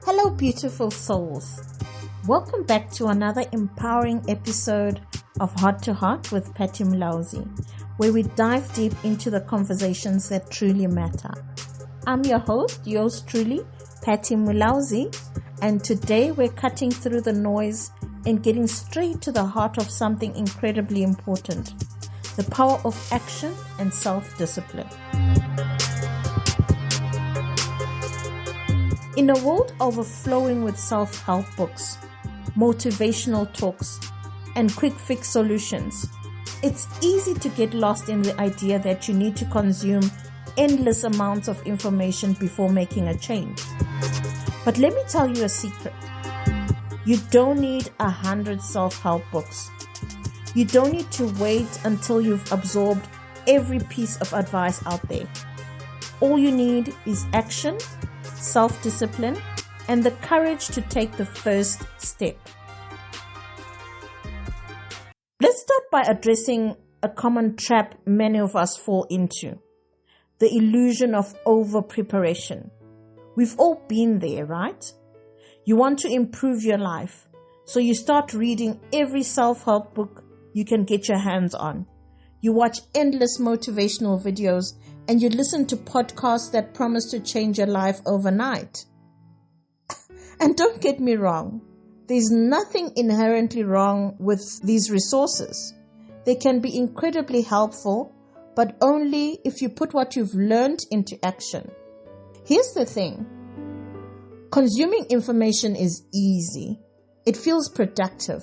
Hello, beautiful souls. Welcome back to another empowering episode of Heart to Heart with Patty Mulauzi, where we dive deep into the conversations that truly matter. I'm your host, yours truly, Patty Mulauzi, and today we're cutting through the noise and getting straight to the heart of something incredibly important: the power of action and self-discipline. In a world overflowing with self-help books, motivational talks, and quick fix solutions, it's easy to get lost in the idea that you need to consume endless amounts of information before making a change. But let me tell you a secret. You don't need 100 self-help books. You don't need to wait until you've absorbed every piece of advice out there. All you need is action, self-discipline, and the courage to take the first step. Let's start by addressing a common trap many of us fall into: the illusion of over-preparation. We've all been there, right? You want to improve your life, so you start reading every self-help book you can get your hands on. You watch endless motivational videos and you listen to podcasts that promise to change your life overnight. And don't get me wrong, there's nothing inherently wrong with these resources. They can be incredibly helpful, but only if you put what you've learned into action. Here's the thing. Consuming information is easy. It feels productive.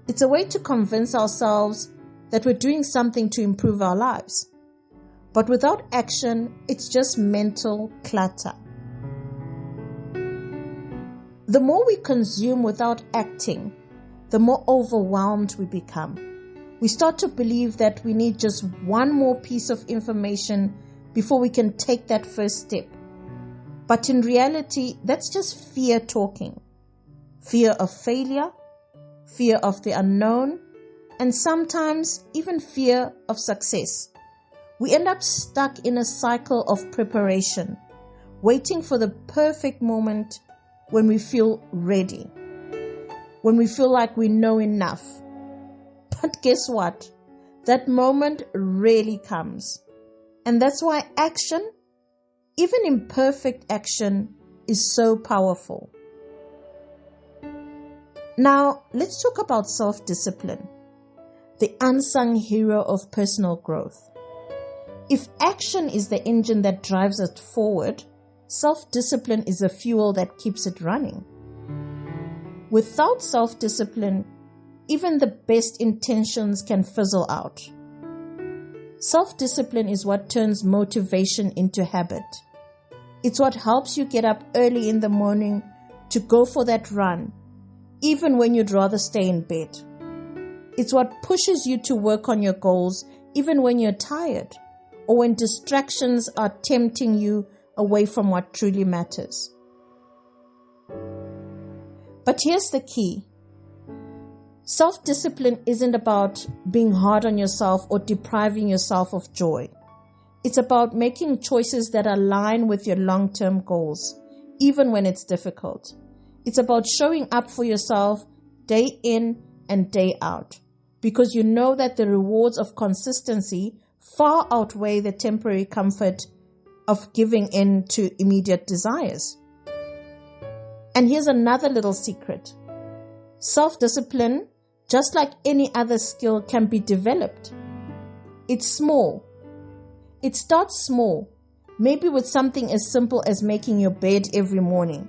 It's a way to convince ourselves that we're doing something to improve our lives. But without action, it's just mental clutter. The more we consume without acting, the more overwhelmed we become. We start to believe that we need just one more piece of information before we can take that first step. But in reality, that's just fear talking. Fear of failure, fear of the unknown, and sometimes even fear of success. We end up stuck in a cycle of preparation, waiting for the perfect moment when we feel ready, when we feel like we know enough. But guess what? That moment rarely comes. And that's why action, even imperfect action, is so powerful. Now, let's talk about self-discipline, the unsung hero of personal growth. If action is the engine that drives us forward, self-discipline is the fuel that keeps it running. Without self-discipline, even the best intentions can fizzle out. Self-discipline is what turns motivation into habit. It's what helps you get up early in the morning to go for that run, even when you'd rather stay in bed. It's what pushes you to work on your goals, even when you're tired, or when distractions are tempting you away from what truly matters. But here's the key. Self-discipline isn't about being hard on yourself or depriving yourself of joy. It's about making choices that align with your long-term goals, even when it's difficult. It's about showing up for yourself day in and day out, because you know that the rewards of consistency far outweigh the temporary comfort of giving in to immediate desires. And here's another little secret. Self-discipline, just like any other skill, can be developed. It's small. It starts small, maybe with something as simple as making your bed every morning,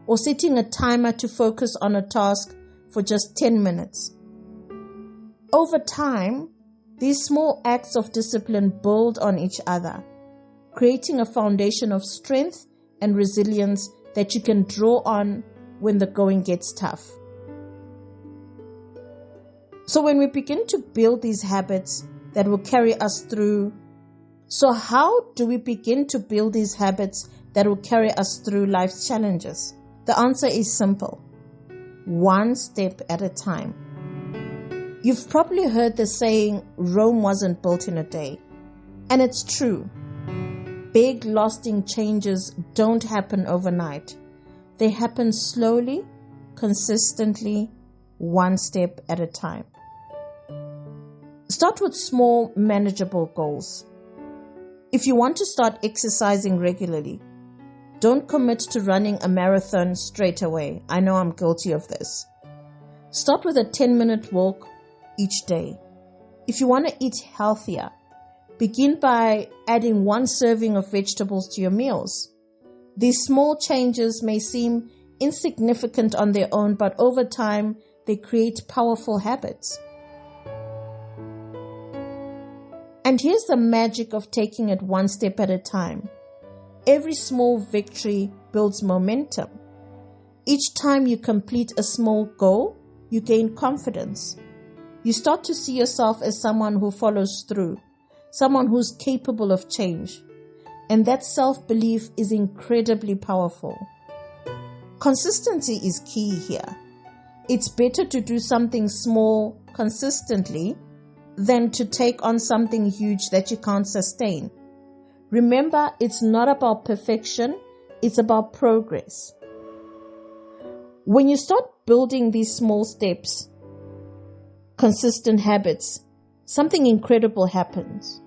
or setting a timer to focus on a task for just 10 minutes. Over time, these small acts of discipline build on each other, creating a foundation of strength and resilience that you can draw on when the going gets tough. So when we begin to build these habits that will carry us through, so how do we begin to build these habits that will carry us through life's challenges? The answer is simple. One step at a time. You've probably heard the saying, Rome wasn't built in a day. And it's true. Big lasting changes don't happen overnight. They happen slowly, consistently, one step at a time. Start with small, manageable goals. If you want to start exercising regularly, don't commit to running a marathon straight away. I know I'm guilty of this. Start with a 10-minute walk each day. If you want to eat healthier, begin by adding 1 serving of vegetables to your meals. These small changes may seem insignificant on their own, but over time, they create powerful habits. And here's the magic of taking it one step at a time. Every small victory builds momentum. Each time you complete a small goal, you gain confidence. You start to see yourself as someone who follows through, someone who's capable of change. And that self-belief is incredibly powerful. Consistency is key here. It's better to do something small consistently than to take on something huge that you can't sustain. Remember, it's not about perfection, it's about progress. When you start building these small steps, consistent habits, something incredible happens.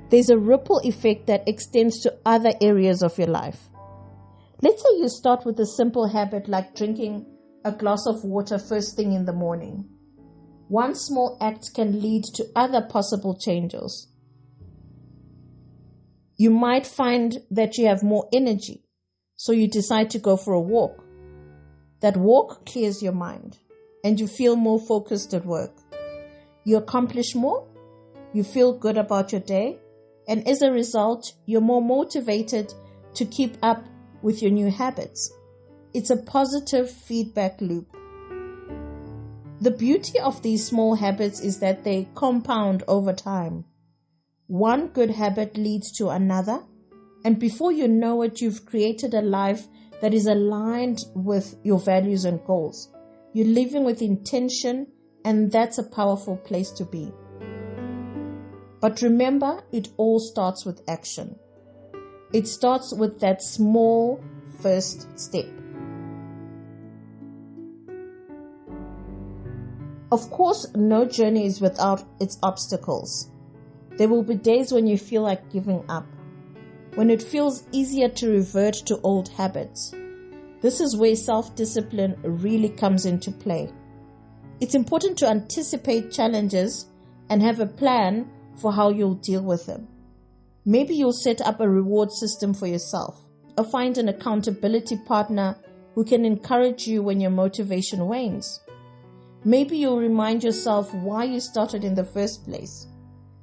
There's a ripple effect that extends to other areas of your life. Let's say you start with a simple habit like drinking a glass of water first thing in the morning. One small act can lead to other possible changes. You might find that you have more energy, so you decide to go for a walk. That walk clears your mind, and you feel more focused at work. You accomplish more, you feel good about your day, and as a result, you're more motivated to keep up with your new habits. It's a positive feedback loop. The beauty of these small habits is that they compound over time. One good habit leads to another, and before you know it, you've created a life that is aligned with your values and goals. You're living with intention, and that's a powerful place to be. But remember, it all starts with action. It starts with that small first step. Of course, no journey is without its obstacles. There will be days when you feel like giving up, when it feels easier to revert to old habits. This is where self-discipline really comes into play. It's important to anticipate challenges and have a plan for how you'll deal with them. Maybe you'll set up a reward system for yourself, or find an accountability partner who can encourage you when your motivation wanes. Maybe you'll remind yourself why you started in the first place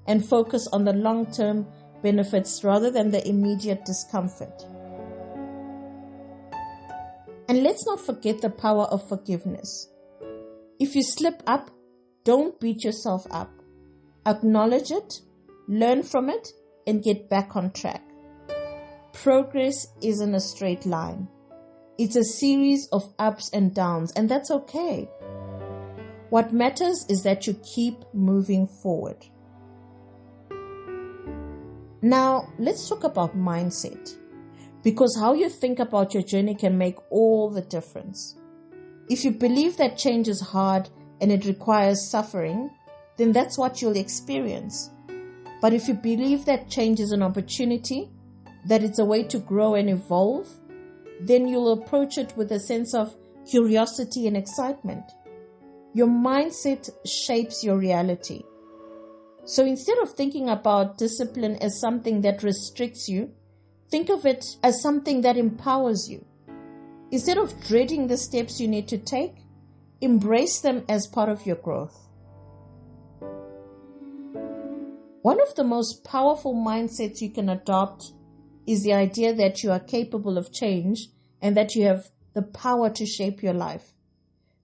and focus on the long-term benefits rather than the immediate discomfort. And let's not forget the power of forgiveness. If you slip up, don't beat yourself up. Acknowledge it, learn from it, and get back on track. Progress isn't a straight line. It's a series of ups and downs, and that's okay. What matters is that you keep moving forward. Now, let's talk about mindset, because how you think about your journey can make all the difference. If you believe that change is hard and it requires suffering, then that's what you'll experience. But if you believe that change is an opportunity, that it's a way to grow and evolve, then you'll approach it with a sense of curiosity and excitement. Your mindset shapes your reality. So instead of thinking about discipline as something that restricts you, think of it as something that empowers you. Instead of dreading the steps you need to take, embrace them as part of your growth. One of the most powerful mindsets you can adopt is the idea that you are capable of change and that you have the power to shape your life.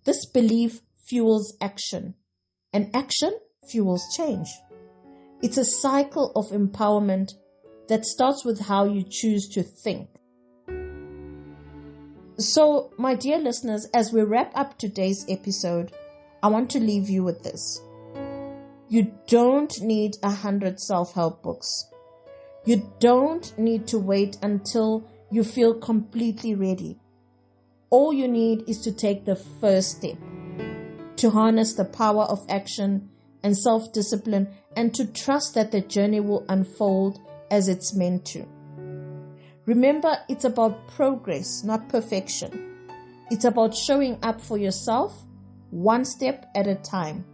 This belief fuels action, and action fuels change. It's a cycle of empowerment that starts with how you choose to think. So, my dear listeners, as we wrap up today's episode, I want to leave you with this. You don't need 100 self-help books. You don't need to wait until you feel completely ready. All you need is to take the first step, to harness the power of action and self-discipline, and to trust that the journey will unfold as it's meant to. Remember, it's about progress, not perfection. It's about showing up for yourself one step at a time,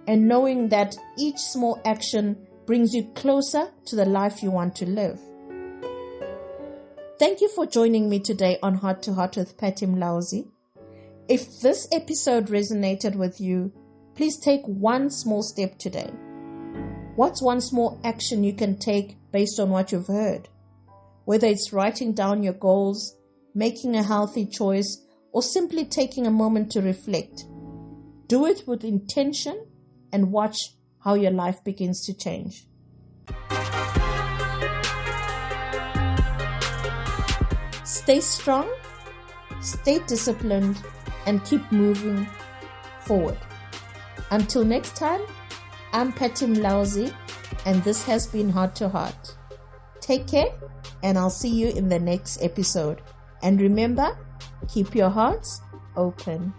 and knowing that each small action brings you closer to the life you want to live. Thank you for joining me today on Heart to Heart with Patty Mulauzi. If this episode resonated with you, please take one small step today. What's one small action you can take based on what you've heard? Whether it's writing down your goals, making a healthy choice, or simply taking a moment to reflect. Do it with intention and watch how your life begins to change. Stay strong, stay disciplined, and keep moving forward. Until next time, I'm Patty Mulauzi, and this has been Heart to Heart. Take care, and I'll see you in the next episode. And remember, keep your hearts open.